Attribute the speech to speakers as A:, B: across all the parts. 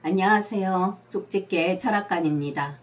A: 안녕하세요. 쪽집게 철학관입니다.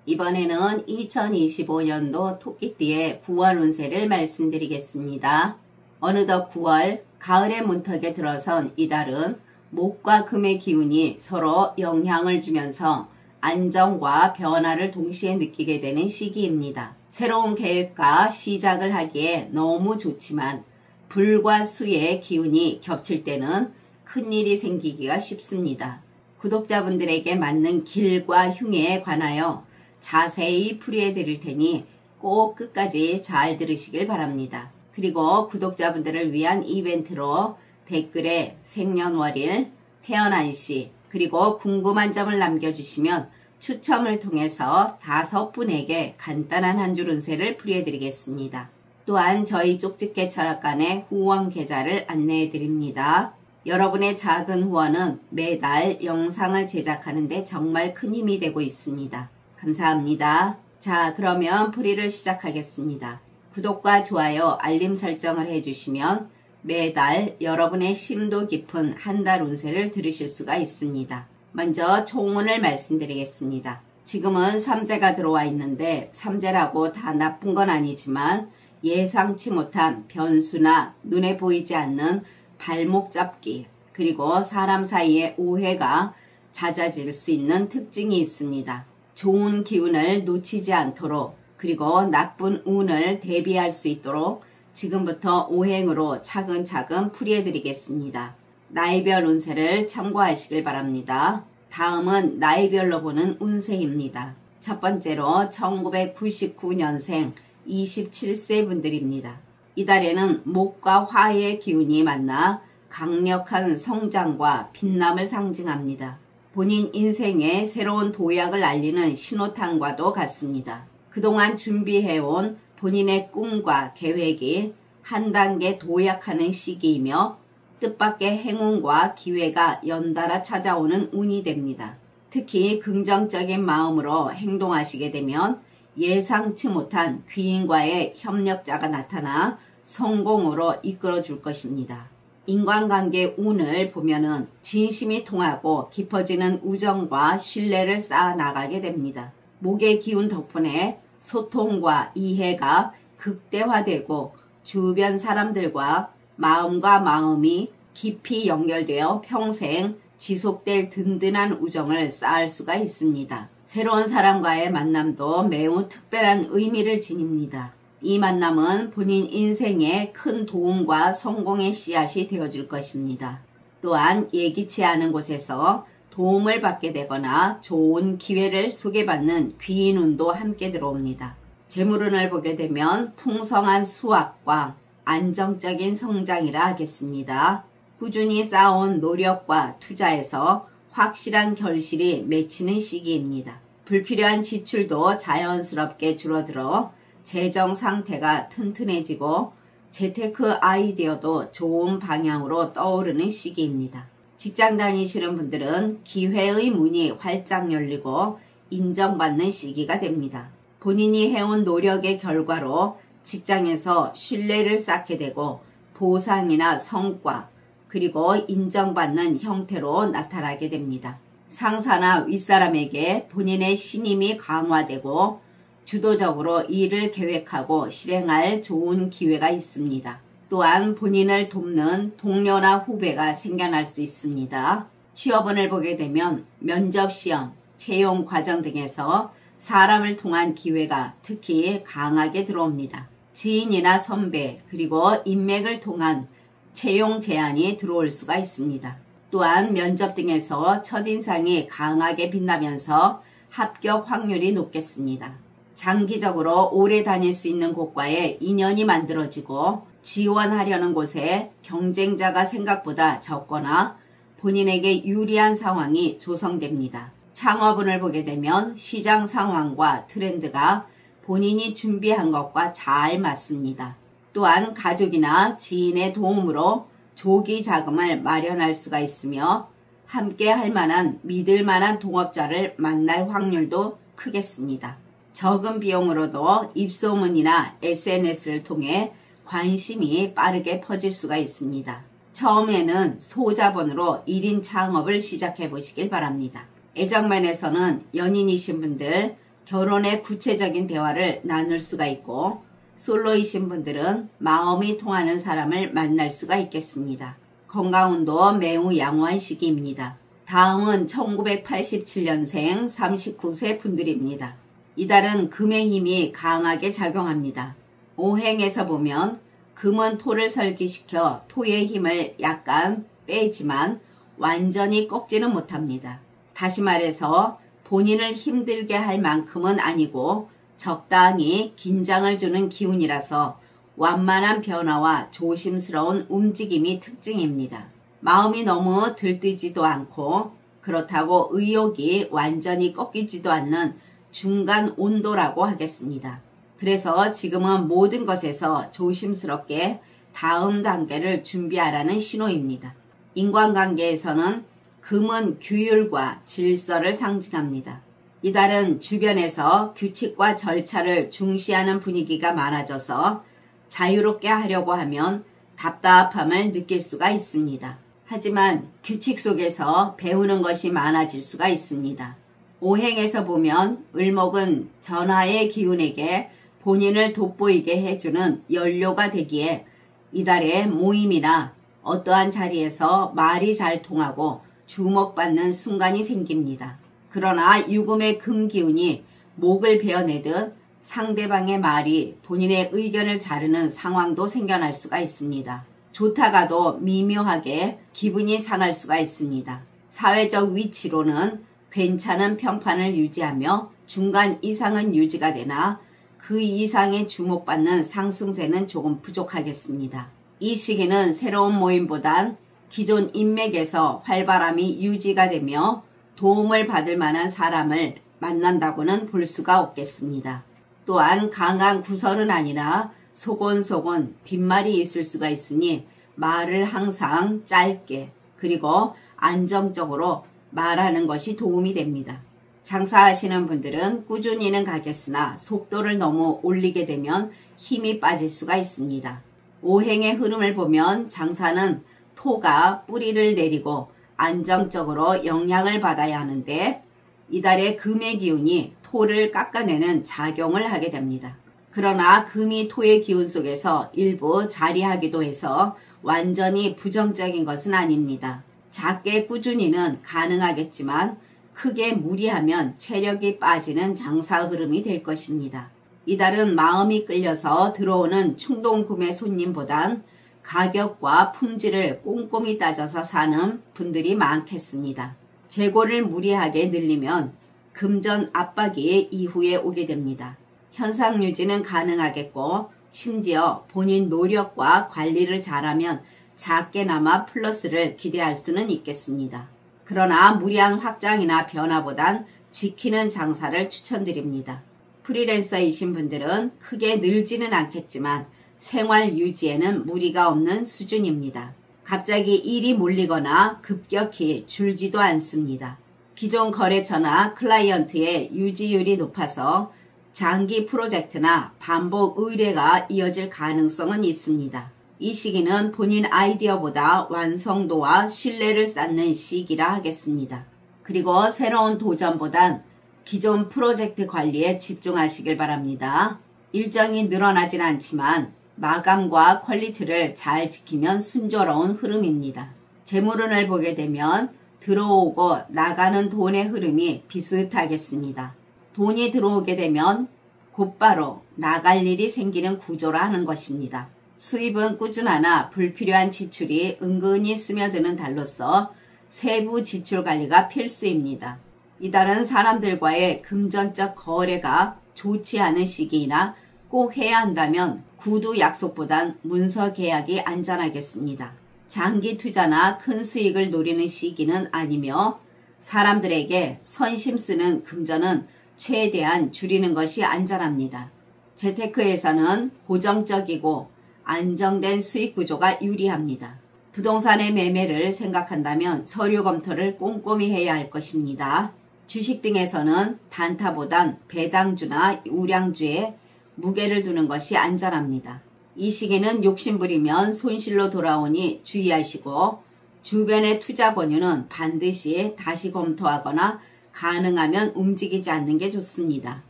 A: 이번에는 2025년도 토끼띠의 9월 운세를 말씀드리겠습니다. 어느덧 9월 가을의 문턱에 들어선 이달은 목과 금의 기운이 서로 영향을 주면서 안정과 변화를 동시에 느끼게 되는 시기입니다. 새로운 계획과 시작을 하기에 너무 좋지만 불과 수의 기운이 겹칠 때는 큰일이 생기기가 쉽습니다. 구독자분들에게 맞는 길과 흉에 관하여 자세히 풀이해 드릴 테니 꼭 끝까지 잘 들으시길 바랍니다. 그리고 구독자분들을 위한 이벤트로 댓글에 생년월일, 태어난 시, 그리고 궁금한 점을 남겨주시면 추첨을 통해서 5분에게 간단한 한 줄 운세를 풀이해 드리겠습니다. 또한 저희 쪽집게 철학관의 후원 계좌를 안내해 드립니다. 여러분의 작은 후원은 매달 영상을 제작하는 데 정말 큰 힘이 되고 있습니다. 감사합니다. 자, 그러면 풀이를 시작하겠습니다. 구독과 좋아요, 알림 설정을 해주시면 매달 여러분의 심도 깊은 한 달 운세를 들으실 수가 있습니다. 먼저 총운을 말씀드리겠습니다. 지금은 삼재가 들어와 있는데 삼재라고 다 나쁜 건 아니지만 예상치 못한 변수나 눈에 보이지 않는 발목 잡기, 그리고 사람 사이의 오해가 잦아질 수 있는 특징이 있습니다. 좋은 기운을 놓치지 않도록, 그리고 나쁜 운을 대비할 수 있도록 지금부터 오행으로 차근차근 풀이해 드리겠습니다. 나이별 운세를 참고하시길 바랍니다. 다음은 나이별로 보는 운세입니다. 첫 번째로 1999년생 27세 분들입니다. 이달에는 목과 화의 기운이 만나 강력한 성장과 빛남을 상징합니다. 본인 인생의 새로운 도약을 알리는 신호탄과도 같습니다. 그동안 준비해온 본인의 꿈과 계획이 한 단계 도약하는 시기이며 뜻밖의 행운과 기회가 연달아 찾아오는 운이 됩니다. 특히 긍정적인 마음으로 행동하시게 되면 예상치 못한 귀인과의 협력자가 나타나 성공으로 이끌어 줄 것입니다. 인간관계 운을 보면은 진심이 통하고 깊어지는 우정과 신뢰를 쌓아 나가게 됩니다. 목의 기운 덕분에 소통과 이해가 극대화되고 주변 사람들과 마음과 마음이 깊이 연결되어 평생 지속될 든든한 우정을 쌓을 수가 있습니다. 새로운 사람과의 만남도 매우 특별한 의미를 지닙니다. 이 만남은 본인 인생에 큰 도움과 성공의 씨앗이 되어줄 것입니다. 또한 예기치 않은 곳에서 도움을 받게 되거나 좋은 기회를 소개받는 귀인운도 함께 들어옵니다. 재물운을 보게 되면 풍성한 수확과 안정적인 성장이라 하겠습니다. 꾸준히 쌓아온 노력과 투자에서 확실한 결실이 맺히는 시기입니다. 불필요한 지출도 자연스럽게 줄어들어 재정 상태가 튼튼해지고 재테크 아이디어도 좋은 방향으로 떠오르는 시기입니다. 직장 다니시는 분들은 기회의 문이 활짝 열리고 인정받는 시기가 됩니다. 본인이 해온 노력의 결과로 직장에서 신뢰를 쌓게 되고 보상이나 성과, 그리고 인정받는 형태로 나타나게 됩니다. 상사나 윗사람에게 본인의 신임이 강화되고 주도적으로 일을 계획하고 실행할 좋은 기회가 있습니다. 또한 본인을 돕는 동료나 후배가 생겨날 수 있습니다. 취업운을 보게 되면 면접시험, 채용 과정 등에서 사람을 통한 기회가 특히 강하게 들어옵니다. 지인이나 선배, 그리고 인맥을 통한 채용 제안이 들어올 수가 있습니다. 또한 면접 등에서 첫인상이 강하게 빛나면서 합격 확률이 높겠습니다. 장기적으로 오래 다닐 수 있는 곳과의 인연이 만들어지고 지원하려는 곳에 경쟁자가 생각보다 적거나 본인에게 유리한 상황이 조성됩니다. 창업운을 보게 되면 시장 상황과 트렌드가 본인이 준비한 것과 잘 맞습니다. 또한 가족이나 지인의 도움으로 조기 자금을 마련할 수가 있으며 함께 할 만한 믿을 만한 동업자를 만날 확률도 크겠습니다. 적은 비용으로도 입소문이나 SNS를 통해 관심이 빠르게 퍼질 수가 있습니다. 처음에는 소자본으로 1인 창업을 시작해 보시길 바랍니다. 애정면에서는 연인이신 분들 결혼의 구체적인 대화를 나눌 수가 있고, 솔로이신 분들은 마음이 통하는 사람을 만날 수가 있겠습니다. 건강운도 매우 양호한 시기입니다. 다음은 1987년생 39세 분들입니다. 이달은 금의 힘이 강하게 작용합니다. 오행에서 보면 금은 토를 설기시켜 토의 힘을 약간 빼지만 완전히 꺾지는 못합니다. 다시 말해서 본인을 힘들게 할 만큼은 아니고 적당히 긴장을 주는 기운이라서 완만한 변화와 조심스러운 움직임이 특징입니다. 마음이 너무 들뜨지도 않고 그렇다고 의욕이 완전히 꺾이지도 않는 중간 온도라고 하겠습니다. 그래서 지금은 모든 것에서 조심스럽게 다음 단계를 준비하라는 신호입니다. 인간관계에서는 금은 규율과 질서를 상징합니다. 이달은 주변에서 규칙과 절차를 중시하는 분위기가 많아져서 자유롭게 하려고 하면 답답함을 느낄 수가 있습니다. 하지만 규칙 속에서 배우는 것이 많아질 수가 있습니다. 오행에서 보면 을목은 전하의 기운에게 본인을 돋보이게 해주는 연료가 되기에 이달의 모임이나 어떠한 자리에서 말이 잘 통하고 주목받는 순간이 생깁니다. 그러나 유금의 금기운이 목을 베어내듯 상대방의 말이 본인의 의견을 자르는 상황도 생겨날 수가 있습니다. 좋다가도 미묘하게 기분이 상할 수가 있습니다. 사회적 위치로는 괜찮은 평판을 유지하며 중간 이상은 유지가 되나 그 이상의 주목받는 상승세는 조금 부족하겠습니다. 이 시기는 새로운 모임보단 기존 인맥에서 활발함이 유지가 되며 도움을 받을 만한 사람을 만난다고는 볼 수가 없겠습니다. 또한 강한 구설은 아니라 소곤소곤 뒷말이 있을 수가 있으니 말을 항상 짧게 그리고 안정적으로 말하는 것이 도움이 됩니다. 장사하시는 분들은 꾸준히는 가겠으나 속도를 너무 올리게 되면 힘이 빠질 수가 있습니다. 오행의 흐름을 보면 장사는 토가 뿌리를 내리고 안정적으로 영향을 받아야 하는데 이달의 금의 기운이 토를 깎아내는 작용을 하게 됩니다. 그러나 금이 토의 기운 속에서 일부 자리하기도 해서 완전히 부정적인 것은 아닙니다. 작게 꾸준히는 가능하겠지만 크게 무리하면 체력이 빠지는 장사 흐름이 될 것입니다. 이달은 마음이 끌려서 들어오는 충동 구매 손님보단 가격과 품질을 꼼꼼히 따져서 사는 분들이 많겠습니다. 재고를 무리하게 늘리면 금전 압박이 이후에 오게 됩니다. 현상 유지는 가능하겠고 심지어 본인 노력과 관리를 잘하면 작게나마 플러스를 기대할 수는 있겠습니다. 그러나 무리한 확장이나 변화보단 지키는 장사를 추천드립니다. 프리랜서이신 분들은 크게 늘지는 않겠지만 생활 유지에는 무리가 없는 수준입니다. 갑자기 일이 몰리거나 급격히 줄지도 않습니다. 기존 거래처나 클라이언트의 유지율이 높아서 장기 프로젝트나 반복 의뢰가 이어질 가능성은 있습니다. 이 시기는 본인 아이디어보다 완성도와 신뢰를 쌓는 시기라 하겠습니다. 그리고 새로운 도전보단 기존 프로젝트 관리에 집중하시길 바랍니다. 일정이 늘어나진 않지만 마감과 퀄리티를 잘 지키면 순조로운 흐름입니다. 재물운을 보게 되면 들어오고 나가는 돈의 흐름이 비슷하겠습니다. 돈이 들어오게 되면 곧바로 나갈 일이 생기는 구조라 하는 것입니다. 수입은 꾸준하나 불필요한 지출이 은근히 스며드는 달로서 세부 지출 관리가 필수입니다. 이달은 사람들과의 금전적 거래가 좋지 않은 시기이나 꼭 해야 한다면 구두 약속보단 문서 계약이 안전하겠습니다. 장기 투자나 큰 수익을 노리는 시기는 아니며 사람들에게 선심 쓰는 금전은 최대한 줄이는 것이 안전합니다. 재테크에서는 고정적이고 안정된 수익 구조가 유리합니다. 부동산의 매매를 생각한다면 서류 검토를 꼼꼼히 해야 할 것입니다. 주식 등에서는 단타보단 배당주나 우량주에 무게를 두는 것이 안전합니다. 이 시기는 욕심부리면 손실로 돌아오니 주의하시고 주변의 투자 권유는 반드시 다시 검토하거나 가능하면 움직이지 않는 게 좋습니다.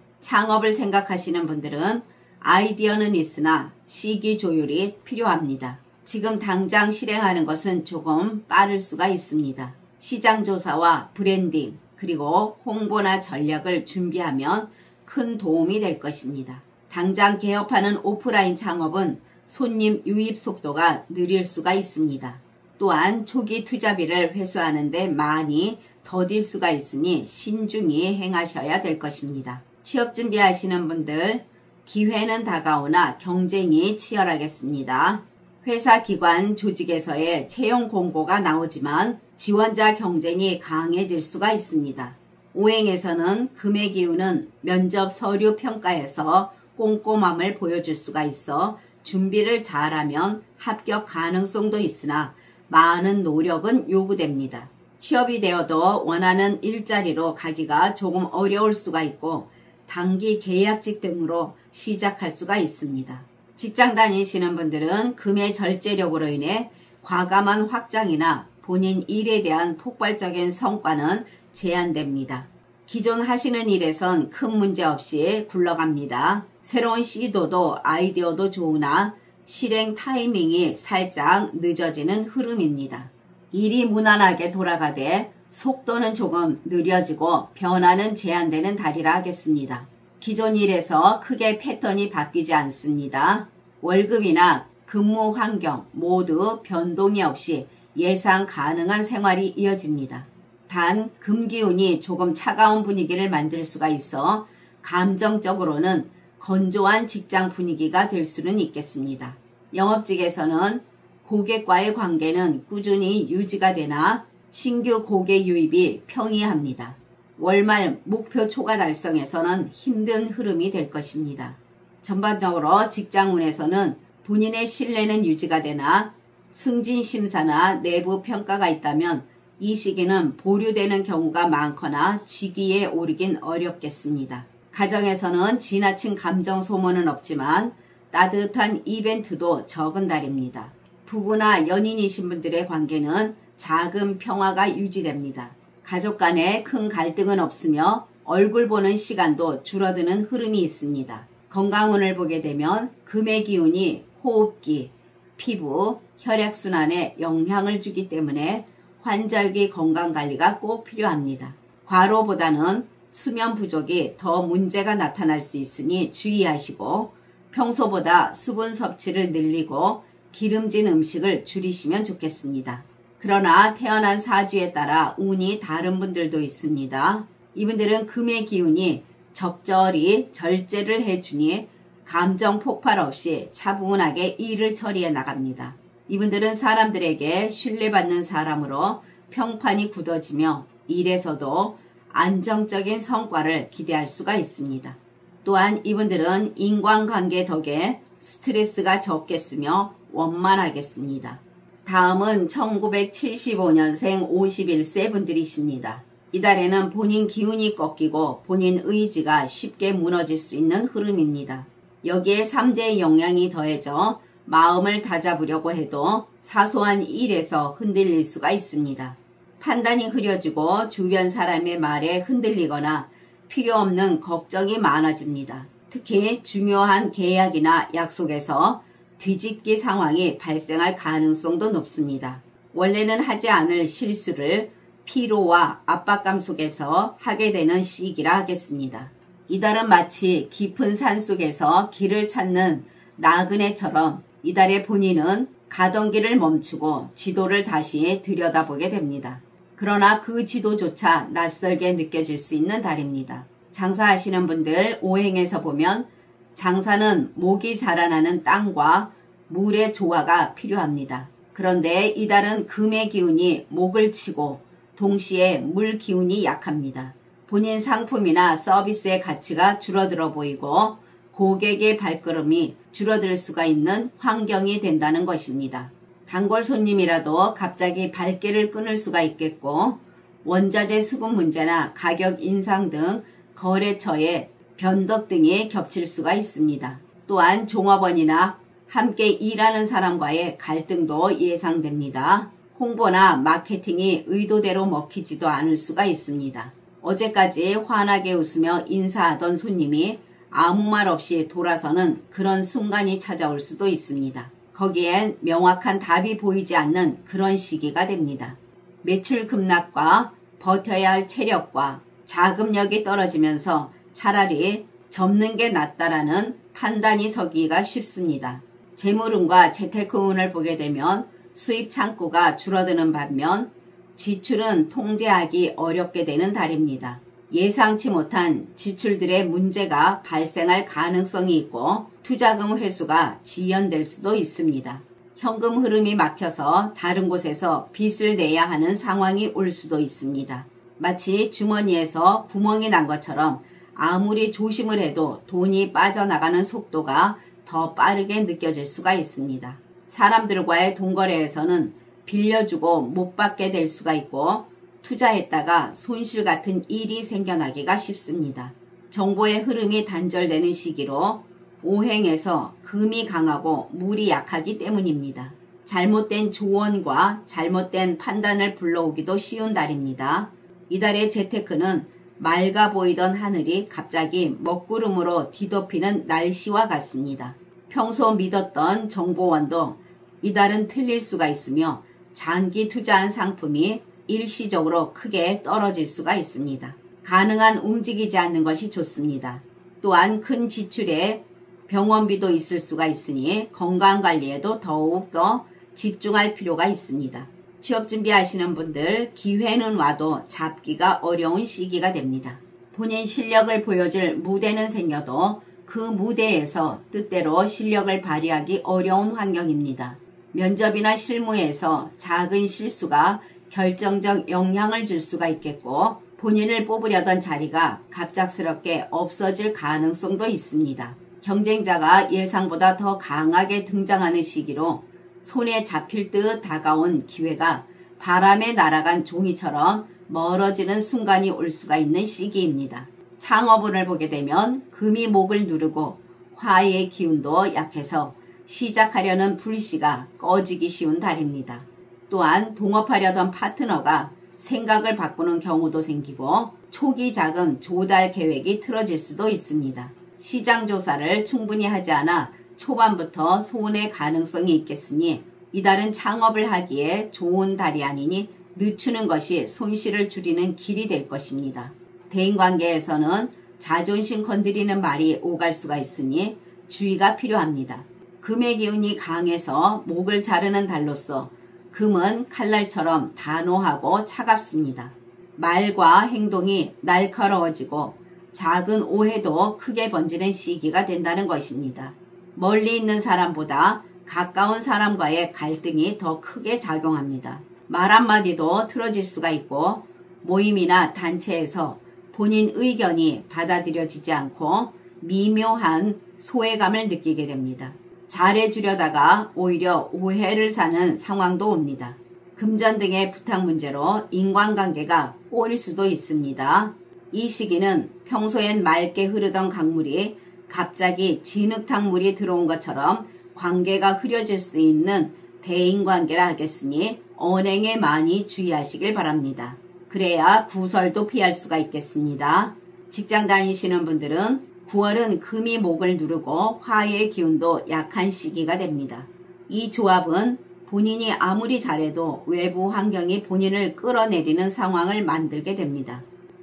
A: 창업을 생각하시는 분들은 아이디어는 있으나 시기 조율이 필요합니다. 지금 당장 실행하는 것은 조금 빠를 수가 있습니다. 시장 조사와 브랜딩 그리고 홍보나 전략을 준비하면 큰 도움이 될 것입니다. 당장 개업하는 오프라인 창업은 손님 유입 속도가 느릴 수가 있습니다. 또한 초기 투자비를 회수하는 데 많이 더딜 수가 있으니 신중히 행하셔야 될 것입니다. 취업 준비하시는 분들 기회는 다가오나 경쟁이 치열하겠습니다. 회사 기관 조직에서의 채용 공고가 나오지만 지원자 경쟁이 강해질 수가 있습니다. 오행에서는 금의 기운은 면접 서류 평가에서 꼼꼼함을 보여줄 수가 있어 준비를 잘하면 합격 가능성도 있으나 많은 노력은 요구됩니다. 취업이 되어도 원하는 일자리로 가기가 조금 어려울 수가 있고 단기 계약직 등으로 시작할 수가 있습니다. 직장 다니시는 분들은 금의 절제력으로 인해 과감한 확장이나 본인 일에 대한 폭발적인 성과는 제한됩니다. 기존 하시는 일에선 큰 문제 없이 굴러갑니다. 새로운 시도도 아이디어도 좋으나 실행 타이밍이 살짝 늦어지는 흐름입니다. 일이 무난하게 돌아가되 속도는 조금 느려지고 변화는 제한되는 달이라 하겠습니다. 기존 일에서 크게 패턴이 바뀌지 않습니다. 월급이나 근무 환경 모두 변동이 없이 예상 가능한 생활이 이어집니다. 단 금기운이 조금 차가운 분위기를 만들 수가 있어 감정적으로는 건조한 직장 분위기가 될 수는 있겠습니다. 영업직에서는 고객과의 관계는 꾸준히 유지가 되나 신규 고객 유입이 평이합니다. 월말 목표 초과 달성에서는 힘든 흐름이 될 것입니다. 전반적으로 직장운에서는 본인의 신뢰는 유지가 되나 승진 심사나 내부 평가가 있다면 이 시기는 보류되는 경우가 많거나 직위에 오르긴 어렵겠습니다. 가정에서는 지나친 감정 소모는 없지만 따뜻한 이벤트도 적은 달입니다. 부부나 연인이신 분들의 관계는 작은 평화가 유지됩니다. 가족 간에 큰 갈등은 없으며 얼굴 보는 시간도 줄어드는 흐름이 있습니다. 건강운을 보게 되면 금의 기운이 호흡기, 피부, 혈액순환에 영향을 주기 때문에 환절기 건강관리가 꼭 필요합니다. 과로보다는 수면 부족이 더 문제가 나타날 수 있으니 주의하시고 평소보다 수분 섭취를 늘리고 기름진 음식을 줄이시면 좋겠습니다. 그러나 태어난 사주에 따라 운이 다른 분들도 있습니다. 이분들은 금의 기운이 적절히 절제를 해주니 감정 폭발 없이 차분하게 일을 처리해 나갑니다. 이분들은 사람들에게 신뢰받는 사람으로 평판이 굳어지며 일에서도 안정적인 성과를 기대할 수가 있습니다. 또한 이분들은 인간관계 덕에 스트레스가 적겠으며 원만하겠습니다. 다음은 1975년생 51세 분들이십니다. 이달에는 본인 기운이 꺾이고 본인 의지가 쉽게 무너질 수 있는 흐름입니다. 여기에 삼재의 영향이 더해져 마음을 다잡으려고 해도 사소한 일에서 흔들릴 수가 있습니다. 판단이 흐려지고 주변 사람의 말에 흔들리거나 필요없는 걱정이 많아집니다. 특히 중요한 계약이나 약속에서 뒤집기 상황이 발생할 가능성도 높습니다. 원래는 하지 않을 실수를 피로와 압박감 속에서 하게 되는 시기라 하겠습니다. 이달은 마치 깊은 산속에서 길을 찾는 나그네처럼 이달의 본인은 가던 길을 멈추고 지도를 다시 들여다보게 됩니다. 그러나 그 지도조차 낯설게 느껴질 수 있는 달입니다. 장사하시는 분들 오행에서 보면 장사는 목이 자라나는 땅과 물의 조화가 필요합니다. 그런데 이달은 금의 기운이 목을 치고 동시에 물 기운이 약합니다. 본인 상품이나 서비스의 가치가 줄어들어 보이고 고객의 발걸음이 줄어들 수가 있는 환경이 된다는 것입니다. 단골 손님이라도 갑자기 발길을 끊을 수가 있겠고 원자재 수급 문제나 가격 인상 등 거래처의 변덕 등이 겹칠 수가 있습니다. 또한 종업원이나 함께 일하는 사람과의 갈등도 예상됩니다. 홍보나 마케팅이 의도대로 먹히지도 않을 수가 있습니다. 어제까지 환하게 웃으며 인사하던 손님이 아무 말 없이 돌아서는 그런 순간이 찾아올 수도 있습니다. 거기엔 명확한 답이 보이지 않는 그런 시기가 됩니다. 매출 급락과 버텨야 할 체력과 자금력이 떨어지면서 차라리 접는 게 낫다라는 판단이 서기가 쉽습니다. 재물운과 재테크운을 보게 되면 수입 창구가 줄어드는 반면 지출은 통제하기 어렵게 되는 달입니다. 예상치 못한 지출들의 문제가 발생할 가능성이 있고 투자금 회수가 지연될 수도 있습니다. 현금 흐름이 막혀서 다른 곳에서 빚을 내야 하는 상황이 올 수도 있습니다. 마치 주머니에서 구멍이 난 것처럼 아무리 조심을 해도 돈이 빠져나가는 속도가 더 빠르게 느껴질 수가 있습니다. 사람들과의 돈거래에서는 빌려주고 못 받게 될 수가 있고 투자했다가 손실 같은 일이 생겨나기가 쉽습니다. 정보의 흐름이 단절되는 시기로 오행에서 금이 강하고 물이 약하기 때문입니다. 잘못된 조언과 잘못된 판단을 불러오기도 쉬운 달입니다. 이달의 재테크는 맑아 보이던 하늘이 갑자기 먹구름으로 뒤덮이는 날씨와 같습니다. 평소 믿었던 정보원도 이달은 틀릴 수가 있으며 장기 투자한 상품이 일시적으로 크게 떨어질 수가 있습니다. 가능한 움직이지 않는 것이 좋습니다. 또한 큰 지출에 병원비도 있을 수가 있으니 건강관리에도 더욱더 집중할 필요가 있습니다. 취업 준비하시는 분들 기회는 와도 잡기가 어려운 시기가 됩니다. 본인 실력을 보여줄 무대는 생겨도 그 무대에서 뜻대로 실력을 발휘하기 어려운 환경입니다. 면접이나 실무에서 작은 실수가 결정적 영향을 줄 수가 있겠고 본인을 뽑으려던 자리가 갑작스럽게 없어질 가능성도 있습니다. 경쟁자가 예상보다 더 강하게 등장하는 시기로 손에 잡힐 듯 다가온 기회가 바람에 날아간 종이처럼 멀어지는 순간이 올 수가 있는 시기입니다. 창업운을 보게 되면 금이 목을 누르고 화의 기운도 약해서 시작하려는 불씨가 꺼지기 쉬운 달입니다. 또한 동업하려던 파트너가 생각을 바꾸는 경우도 생기고 초기 자금 조달 계획이 틀어질 수도 있습니다. 시장 조사를 충분히 하지 않아 초반부터 손해 가능성이 있겠으니 이달은 창업을 하기에 좋은 달이 아니니 늦추는 것이 손실을 줄이는 길이 될 것입니다. 대인관계에서는 자존심 건드리는 말이 오갈 수가 있으니 주의가 필요합니다. 금의 기운이 강해서 목을 자르는 달로서 금은 칼날처럼 단호하고 차갑습니다. 말과 행동이 날카로워지고 작은 오해도 크게 번지는 시기가 된다는 것입니다. 멀리 있는 사람보다 가까운 사람과의 갈등이 더 크게 작용합니다. 말 한마디도 틀어질 수가 있고 모임이나 단체에서 본인 의견이 받아들여지지 않고 미묘한 소외감을 느끼게 됩니다. 잘해주려다가 오히려 오해를 사는 상황도 옵니다. 금전 등의 부탁 문제로 인간관계가 꼬일 수도 있습니다. 이 시기는 평소엔 맑게 흐르던 강물이 갑자기 진흙탕물이 들어온 것처럼 관계가 흐려질 수 있는 대인관계라 하겠으니 언행에 많이 주의하시길 바랍니다. 그래야 구설도 피할 수가 있겠습니다. 직장 다니시는 분들은 9월은 금이 목을 누르고 화의 기운도 약한 시기가 됩니다. 이 조합은 본인이 아무리 잘해도 외부 환경이 본인을 끌어내리는 상황을 만들게 됩니다.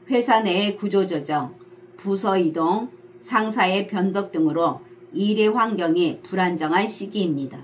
A: 회사 내의 구조조정, 부서 이동, 상사의 변덕 등으로 일의 환경이 불안정한 시기입니다.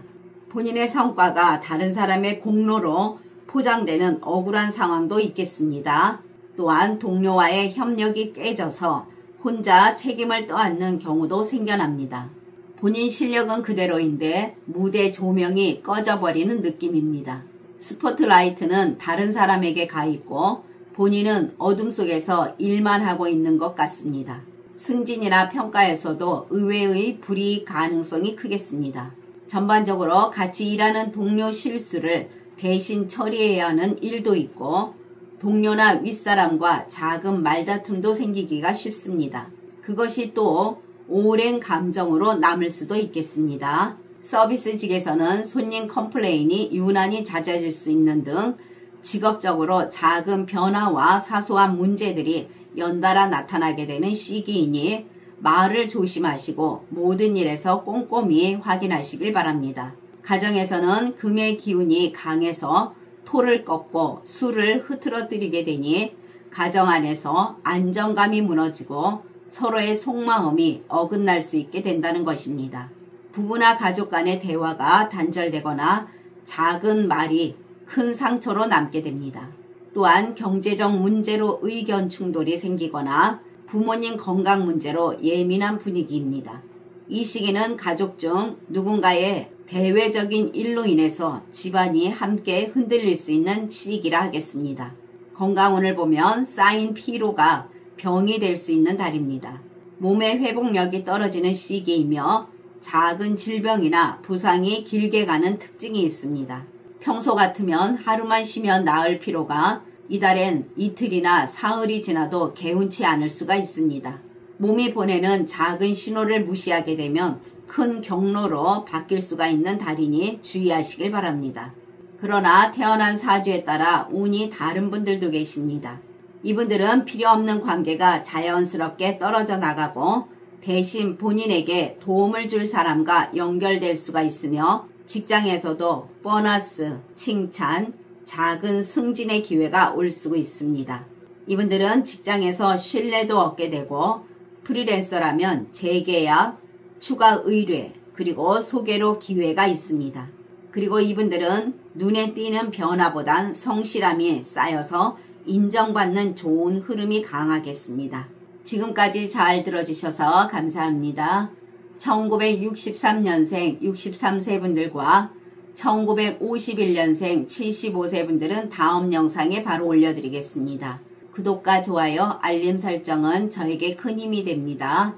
A: 본인의 성과가 다른 사람의 공로로 포장되는 억울한 상황도 있겠습니다. 또한 동료와의 협력이 깨져서 혼자 책임을 떠안는 경우도 생겨납니다. 본인 실력은 그대로인데 무대 조명이 꺼져버리는 느낌입니다. 스포트라이트는 다른 사람에게 가 있고 본인은 어둠 속에서 일만 하고 있는 것 같습니다. 승진이나 평가에서도 의외의 불이익 가능성이 크겠습니다. 전반적으로 같이 일하는 동료 실수를 대신 처리해야 하는 일도 있고 동료나 윗사람과 작은 말다툼도 생기기가 쉽습니다. 그것이 또 오랜 감정으로 남을 수도 있겠습니다. 서비스직에서는 손님 컴플레인이 유난히 잦아질 수 있는 등 직업적으로 작은 변화와 사소한 문제들이 연달아 나타나게 되는 시기이니 말을 조심하시고 모든 일에서 꼼꼼히 확인하시길 바랍니다. 가정에서는 금의 기운이 강해서 토를 꺾고 수를 흐트러뜨리게 되니 가정 안에서 안정감이 무너지고 서로의 속마음이 어긋날 수 있게 된다는 것입니다. 부부나 가족 간의 대화가 단절되거나 작은 말이 큰 상처로 남게 됩니다. 또한 경제적 문제로 의견 충돌이 생기거나 부모님 건강 문제로 예민한 분위기입니다. 이 시기는 가족 중 누군가의 대외적인 일로 인해서 집안이 함께 흔들릴 수 있는 시기라 하겠습니다. 건강운을 보면 쌓인 피로가 병이 될 수 있는 달입니다. 몸의 회복력이 떨어지는 시기이며 작은 질병이나 부상이 길게 가는 특징이 있습니다. 평소 같으면 하루만 쉬면 나을 피로가 이달엔 이틀이나 사흘이 지나도 개운치 않을 수가 있습니다. 몸이 보내는 작은 신호를 무시하게 되면 큰 경로로 바뀔 수가 있는 달이니 주의하시길 바랍니다. 그러나 태어난 사주에 따라 운이 다른 분들도 계십니다. 이분들은 필요 없는 관계가 자연스럽게 떨어져 나가고 대신 본인에게 도움을 줄 사람과 연결될 수가 있으며 직장에서도 보너스, 칭찬, 작은 승진의 기회가 올 수 있습니다. 이분들은 직장에서 신뢰도 얻게 되고 프리랜서라면 재계약, 추가 의뢰, 그리고 소개로 기회가 있습니다. 그리고 이분들은 눈에 띄는 변화보단 성실함이 쌓여서 인정받는 좋은 흐름이 강하겠습니다. 지금까지 잘 들어주셔서 감사합니다. 1963년생 63세 분들과 1951년생 75세 분들은 다음 영상에 바로 올려드리겠습니다. 구독과 좋아요, 알림 설정은 저에게 큰 힘이 됩니다.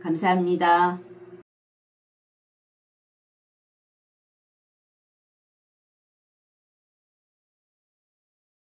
A: 감사합니다.